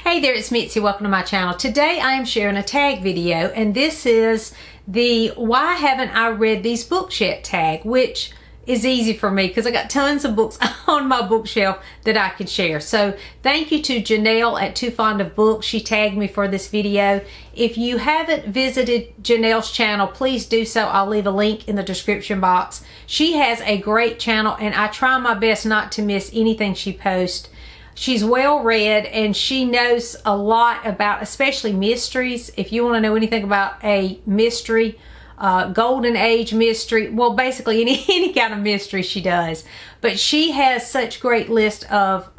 Hey there, it's Mitzi. Welcome to my channel. Today I am sharing a tag video, and this is the Why Haven't I Read These Books Yet tag, which is easy for me because I got tons of books on my bookshelf that I can share. So thank you to Janelle at Too Fond of Books. She tagged me for this video. If you haven't visited Janelle's channel, please do so. I'll leave a link in the description box. She has a great channel, and I try my best not to miss anything she posts. She's well read, and she knows a lot about, especially mysteries. If you want to know anything about a mystery, golden age mystery, well, basically any kind of mystery she does. But she has such great list of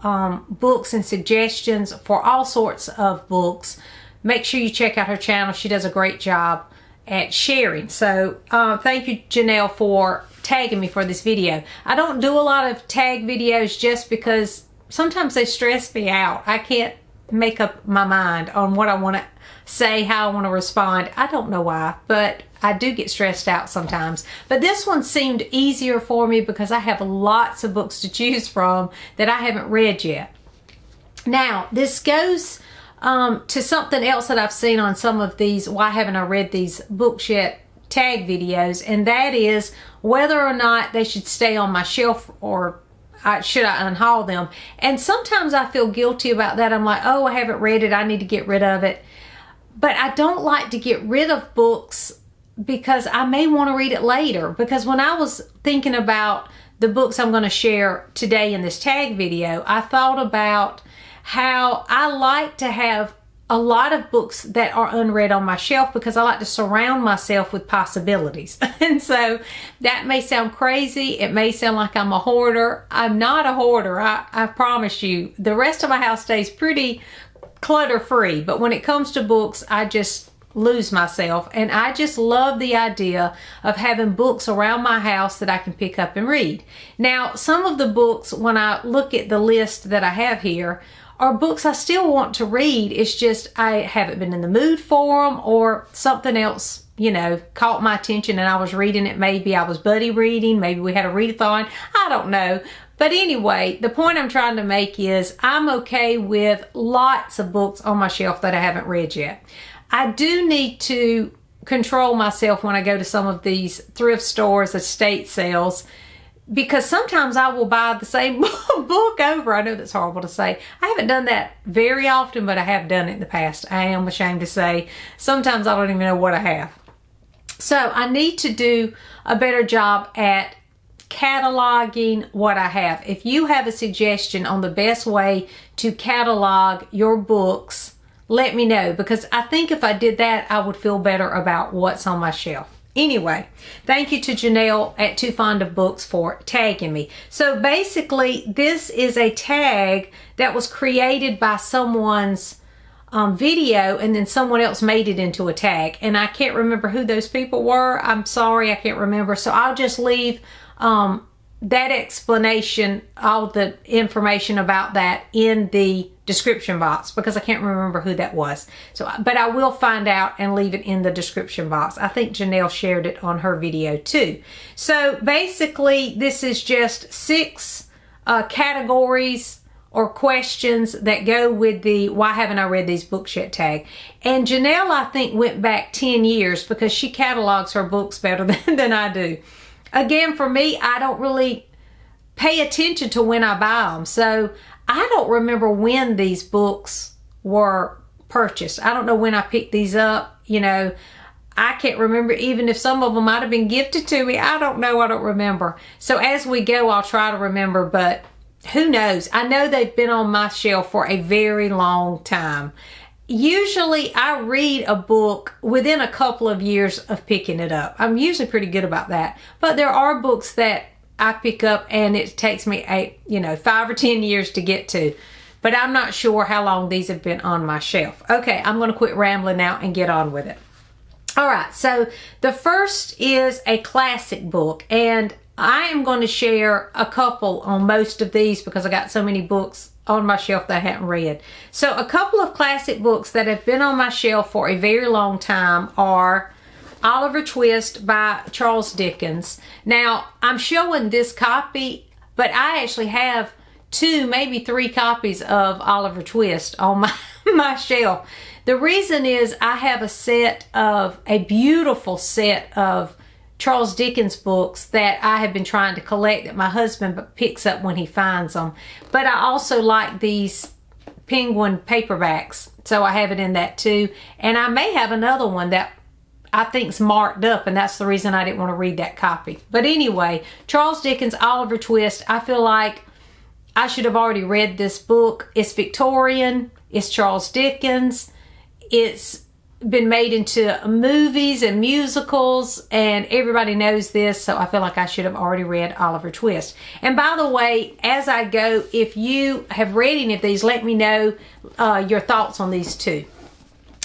books and suggestions for all sorts of books. Make sure you check out her channel. She does a great job at sharing. So thank you, Janelle, for tagging me for this video. I don't do a lot of tag videos just because sometimes they stress me out. I can't make up my mind on what I want to say, how I want to respond. I don't know why, but I do get stressed out sometimes. But this one seemed easier for me because I have lots of books to choose from that I haven't read yet. Now, this goes to something else that I've seen on some of these Why Haven't I Read These Books Yet tag videos, and that is whether or not they should stay on my shelf or should I unhaul them. And sometimes I feel guilty about that. I'm like, oh, I haven't read it, I need to get rid of it. But I don't like to get rid of books because I may want to read it later. Because when I was thinking about the books I'm going to share today in this tag video, I thought about how I like to have a lot of books that are unread on my shelf because I like to surround myself with possibilities. And so that may sound crazy. It may sound like I'm a hoarder. I'm not a hoarder. I promise you. The rest of my house stays pretty clutter-free. But when it comes to books, I just lose myself. And I just love the idea of having books around my house that I can pick up and read. Now, some of the books, when I look at the list that I have here, are books I still want to read. It's just I haven't been in the mood for them, or something else, you know, caught my attention and I was reading it. Maybe I was buddy reading. Maybe we had a readathon. I don't know. But anyway, the point I'm trying to make is I'm okay with lots of books on my shelf that I haven't read yet. I do need to control myself when I go to some of these thrift stores, estate sales, because sometimes I will buy the same book over. I know that's horrible to say. I haven't done that very often, but I have done it in the past. I am ashamed to say sometimes I don't even know what I have. So I need to do a better job at cataloging what I have. If you have a suggestion on the best way to catalog your books, let me know, because I think if I did that, I would feel better about what's on my shelf. Anyway, thank you to Janelle at Too Fond of Books for tagging me. So basically, this is a tag that was created by someone's video, and then someone else made it into a tag. And I can't remember who those people were. I'm sorry, I can't remember. So I'll just leave that explanation, all the information about that in the description box, because I can't remember who that was. So, but I will find out and leave it in the description box. I think Janelle shared it on her video too. So basically, this is just 6 categories or questions that go with the Why Haven't I Read These Books Yet tag. And Janelle, I think, went back 10 years because she catalogs her books better than I do. Again, for me, I don't really pay attention to when I buy them. So I don't remember when these books were purchased. I don't know when I picked these up. You know, I can't remember even if some of them might have been gifted to me. I don't know. I don't remember. So as we go, I'll try to remember, but who knows? I know they've been on my shelf for a very long time. Usually I read a book within a couple of years of picking it up. I'm usually pretty good about that. But there are books that I pick up and it takes me 5 or 10 years to get to. But I'm not sure how long these have been on my shelf. Okay, I'm going to quit rambling now and get on with it. All right, so the first is a classic book, and I am going to share a couple on most of these because I got so many books on my shelf that I haven't read. So a couple of classic books that have been on my shelf for a very long time are Oliver Twist by Charles Dickens. Now, I'm showing this copy, but I actually have 2, maybe 3 copies of Oliver Twist on my shelf. The reason is I have a beautiful set of Charles Dickens books that I have been trying to collect that my husband picks up when he finds them. But I also like these Penguin paperbacks, so I have it in that too. And I may have another one that I think's marked up, and that's the reason I didn't want to read that copy. But anyway, Charles Dickens, Oliver Twist, I feel like I should have already read this book. It's Victorian, it's Charles Dickens, it's been made into movies and musicals, and everybody knows this, so I feel like I should have already read Oliver Twist. And by the way, as I go, if you have read any of these, let me know your thoughts on these too.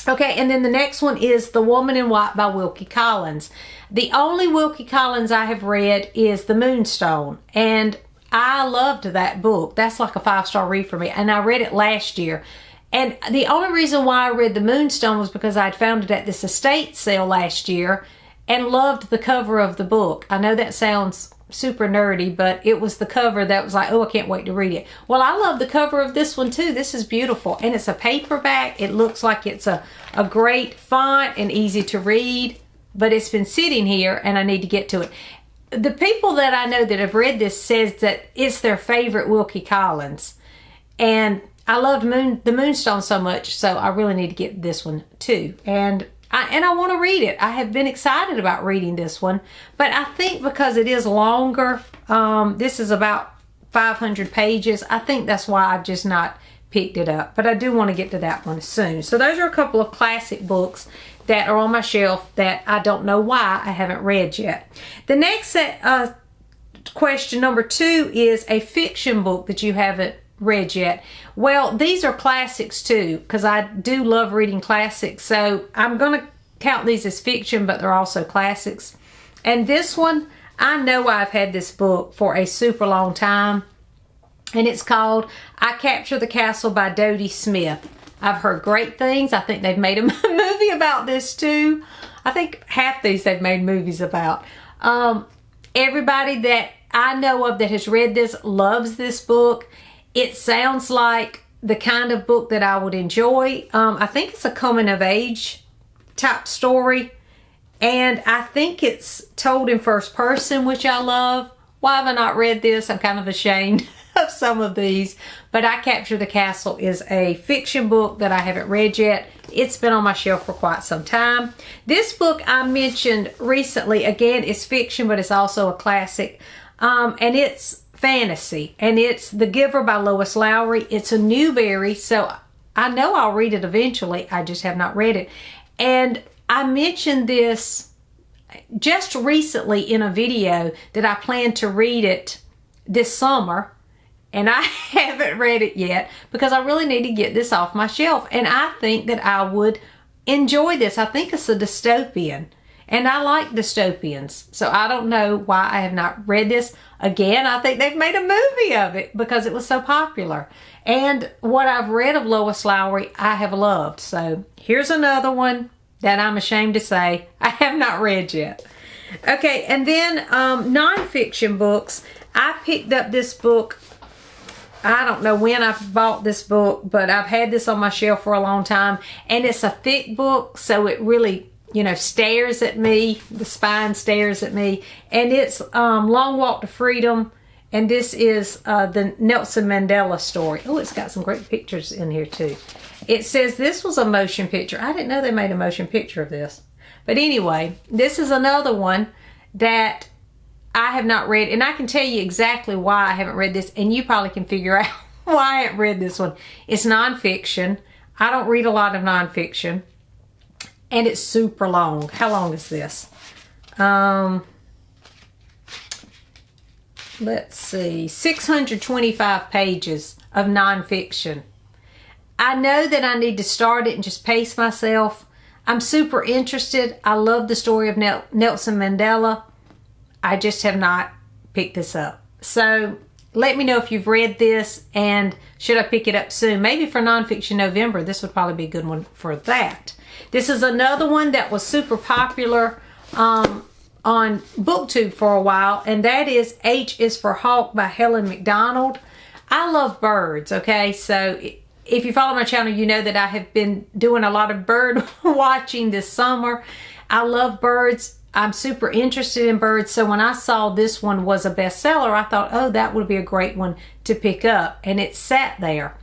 Okay, and then the next one is The Woman in White by Wilkie Collins. The only Wilkie Collins I have read is The Moonstone, and I loved that book. That's like a 5-star read for me, and I read it last year. And the only reason why I read The Moonstone was because I'd found it at this estate sale last year and loved the cover of the book. I know that sounds super nerdy, but it was the cover that was like, oh, I can't wait to read it. Well, I love the cover of this one too. This is beautiful, and it's a paperback. It looks like it's a great font and easy to read, but it's been sitting here and I need to get to it. The people that I know that have read this says that it's their favorite Wilkie Collins, and I loved The Moonstone so much, so I really need to get this one too. And I want to read it. I have been excited about reading this one, but I think because it is longer, this is about 500 pages, I think that's why I've just not picked it up. But I do want to get to that one soon. So those are a couple of classic books that are on my shelf that I don't know why I haven't read yet. The next question, number 2, is a fiction book that you haven't read yet. Well, these are classics too, because I do love reading classics, so I'm going to count these as fiction, but they're also classics. And this one, I know I've had this book for a super long time, and it's called I Capture the Castle by Dodie Smith. I've heard great things. I think they've made a movie about this too. I think half these they've made movies about. Everybody that I know of that has read this loves this book. It sounds like the kind of book that I would enjoy. I think it's a coming of age type story, and I think it's told in first person, which I love. Why have I not read this? I'm kind of ashamed of some of these, but I Capture the Castle is a fiction book that I haven't read yet. It's been on my shelf for quite some time. This book I mentioned recently, again, is fiction, but it's also a classic, and it's fantasy, and it's The Giver by Lois Lowry. It's a Newbery, so I know I'll read it eventually. I just have not read it. And I mentioned this just recently in a video that I plan to read it this summer, and I haven't read it yet because I really need to get this off my shelf, and I think that I would enjoy this. I think it's a dystopian, and I like dystopians, so I don't know why I have not read this. Again, I think they've made a movie of it because it was so popular. And what I've read of Lois Lowry, I have loved. So here's another one that I'm ashamed to say I have not read yet. Okay, and then nonfiction books. I picked up this book. I don't know when I bought this book, but I've had this on my shelf for a long time. And it's a thick book, so it really, you know, stares at me. The spine stares at me. And it's Long Walk to Freedom. And this is the Nelson Mandela story. Oh, it's got some great pictures in here too. It says this was a motion picture. I didn't know they made a motion picture of this. But anyway, this is another one that I have not read. And I can tell you exactly why I haven't read this. And you probably can figure out why I haven't read this one. It's nonfiction. I don't read a lot of nonfiction. And it's super long. How long is this? Let's see. 625 pages of nonfiction. I know that I need to start it and just pace myself. I'm super interested. I love the story of Nelson Mandela. I just have not picked this up. So let me know if you've read this and should I pick it up soon. Maybe for Nonfiction November. This would probably be a good one for that. This is another one that was super popular on booktube for a while, and that is H is for Hawk by Helen McDonald. I love birds, okay? So if you follow my channel, you know that I have been doing a lot of bird watching this summer. I love birds. I'm super interested in birds. So when I saw this one was a bestseller, I thought, oh, that would be a great one to pick up. And it sat there.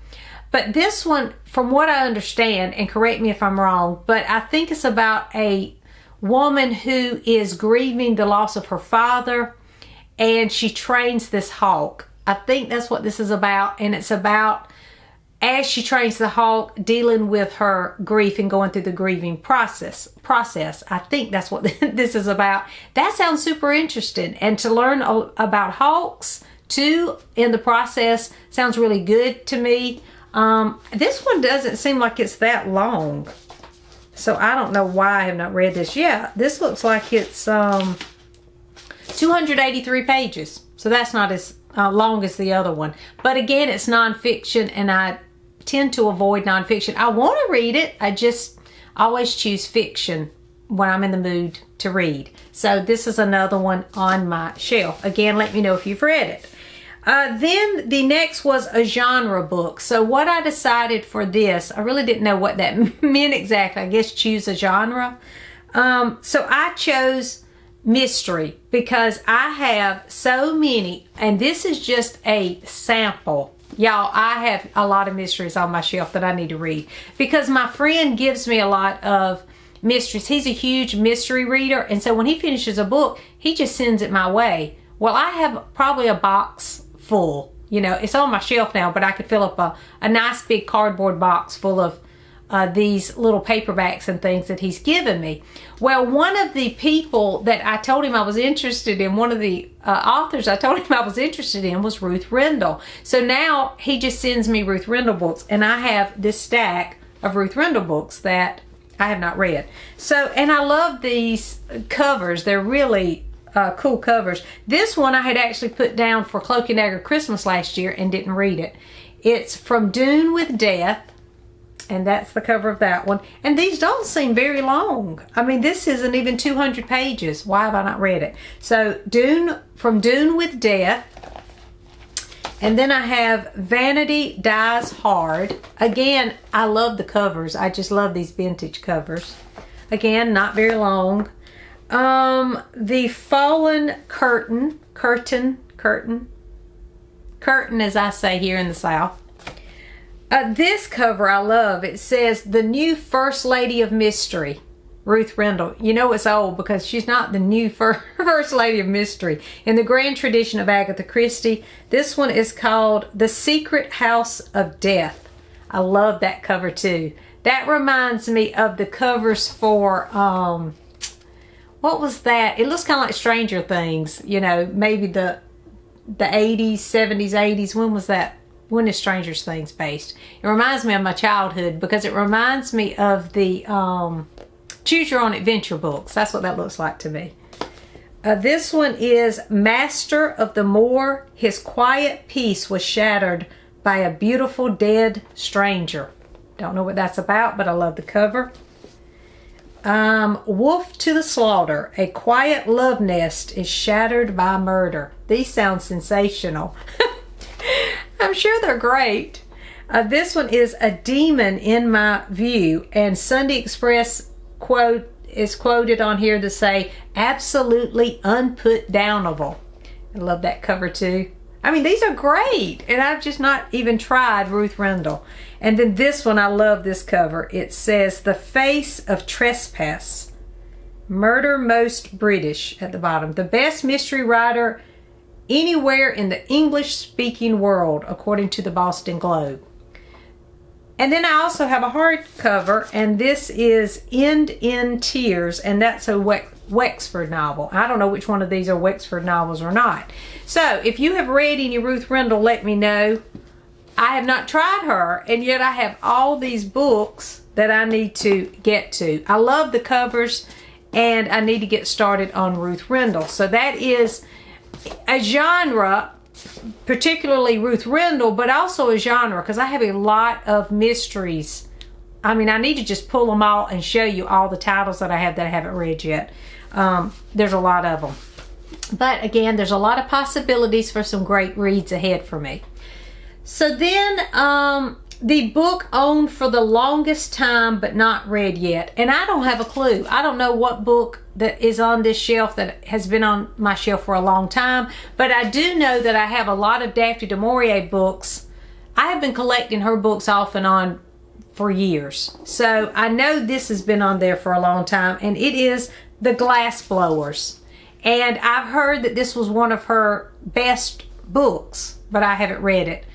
But this one, from what I understand, and correct me if I'm wrong, but I think it's about a woman who is grieving the loss of her father, and she trains this hawk. I think that's what this is about, and it's about, as she trains the hawk, dealing with her grief and going through the grieving process. I think that's what this is about. That sounds super interesting, and to learn about hawks too in the process sounds really good to me. This one doesn't seem like it's that long, so I don't know why I have not read this. Yeah, this looks like it's 283 pages, so that's not as long as the other one. But again, it's nonfiction, and I tend to avoid nonfiction. I want to read it, I just always choose fiction when I'm in the mood to read. So this is another one on my shelf. Again, let me know if you've read it. Then the next was a genre book. So what I decided for this, I really didn't know what that meant exactly. I guess choose a genre. So I chose mystery because I have so many, and this is just a sample. Y'all, I have a lot of mysteries on my shelf that I need to read because my friend gives me a lot of mysteries. He's a huge mystery reader, and so when he finishes a book, he just sends it my way. Well, I have probably a box full. You know, it's on my shelf now, but I could fill up a nice big cardboard box full of these little paperbacks and things that he's given me. Well, one of the people that I told him I was interested in, one of the authors I told him I was interested in was Ruth Rendell. So now he just sends me Ruth Rendell books, and I have this stack of Ruth Rendell books that I have not read. So, and I love these covers. They're really cool covers. This one I had actually put down for Cloak and Dagger Christmas last year and didn't read it. It's From Dune with Death, and that's the cover of that one. And these don't seem very long. I mean, this isn't even 200 pages. Why have I not read it? So From Dune with Death. And then I have Vanity Dies Hard. Again, I love the covers. I just love these vintage covers. Again, not very long. The Fallen Curtain, as I say here in the South. This cover I love. It says, The New First Lady of Mystery, Ruth Rendell. You know it's old because she's not the new First Lady of Mystery. In the grand tradition of Agatha Christie, this one is called The Secret House of Death. I love that cover too. That reminds me of the covers for, what was that? It looks kind of like Stranger Things, you know, maybe the 80s, 70s, 80s. When was that? When is Stranger Things based? It reminds me of my childhood because it reminds me of the Choose Your Own Adventure books. That's what that looks like to me. This one is Master of the Moor. His quiet peace was shattered by a beautiful dead stranger. Don't know what that's about, but I love the cover. Wolf to the Slaughter. A quiet love nest is shattered by murder. These sound sensational. I'm sure they're great. This one is A Demon in My View, and Sunday Express quote is quoted on here to say, absolutely unputdownable. I love that cover too. I mean, these are great, and I've just not even tried Ruth Rendell. And then this one, I love this cover. It says, The Face of Trespass, Murder Most British at the bottom. The best mystery writer anywhere in the English-speaking world, according to the Boston Globe. And then I also have a hardcover, and this is End in Tears, and that's a Wexford novel. I don't know which one of these are Wexford novels or not. So if you have read any Ruth Rendell, let me know. I have not tried her, and yet I have all these books that I need to get to. I love the covers, and I need to get started on Ruth Rendell. So that is a genre, particularly Ruth Rendell, but also a genre because I have a lot of mysteries. I mean, I need to just pull them all and show you all the titles that I haven't read yet. There's a lot of them. But again, there's a lot of possibilities for some great reads ahead for me. So then, the book owned for the longest time but not read yet. And I don't have a clue. I don't know what book that is on this shelf that has been on my shelf for a long time. But I do know that I have a lot of Daphne du Maurier books. I have been collecting her books off and on for years. So I know this has been on there for a long time. And it is The Glass Blowers. And I've heard that this was one of her best books, but I haven't read it.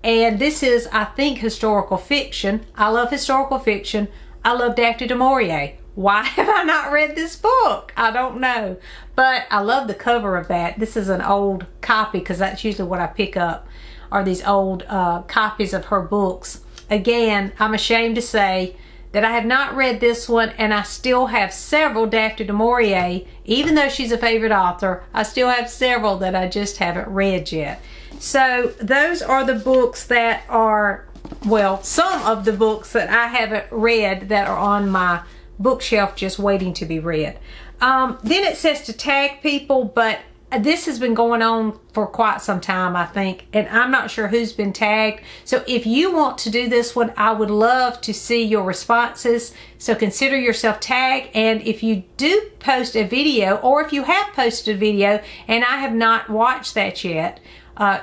And this is, I think, historical fiction. I love historical fiction. I love Daphne du Maurier. Why have I not read this book? I don't know. But I love the cover of that. This is an old copy, because that's usually what I pick up, are these old copies of her books. Again, I'm ashamed to say that I have not read this one, and I still have several Daphne du Maurier. Even though she's a favorite author, I still have several that I just haven't read yet. So those are the books that are, well, some of the books that I haven't read that are on my bookshelf just waiting to be read. Then it says to tag people, but this has been going on for quite some time, I think, and I'm not sure who's been tagged. So if you want to do this one, I would love to see your responses. So consider yourself tagged. And if you do post a video, or if you have posted a video and I have not watched that yet,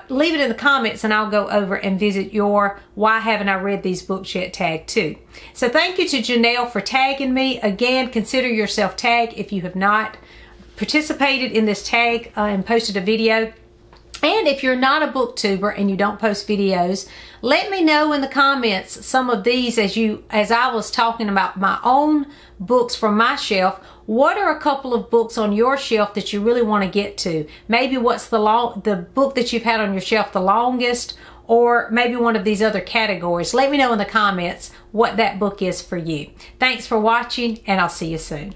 leave it in the comments and I'll go over and visit your Why Haven't I Read These Books Yet tag too. So thank you to Janelle for tagging me. Again, consider yourself tagged if you have not participated in this tag and posted a video. And if you're not a booktuber and you don't post videos, let me know in the comments some of these as I was talking about my own books from my shelf. What are a couple of books on your shelf that you really want to get to? Maybe what's the book that you've had on your shelf the longest, or maybe one of these other categories. Let me know in the comments what that book is for you. Thanks for watching, and I'll see you soon.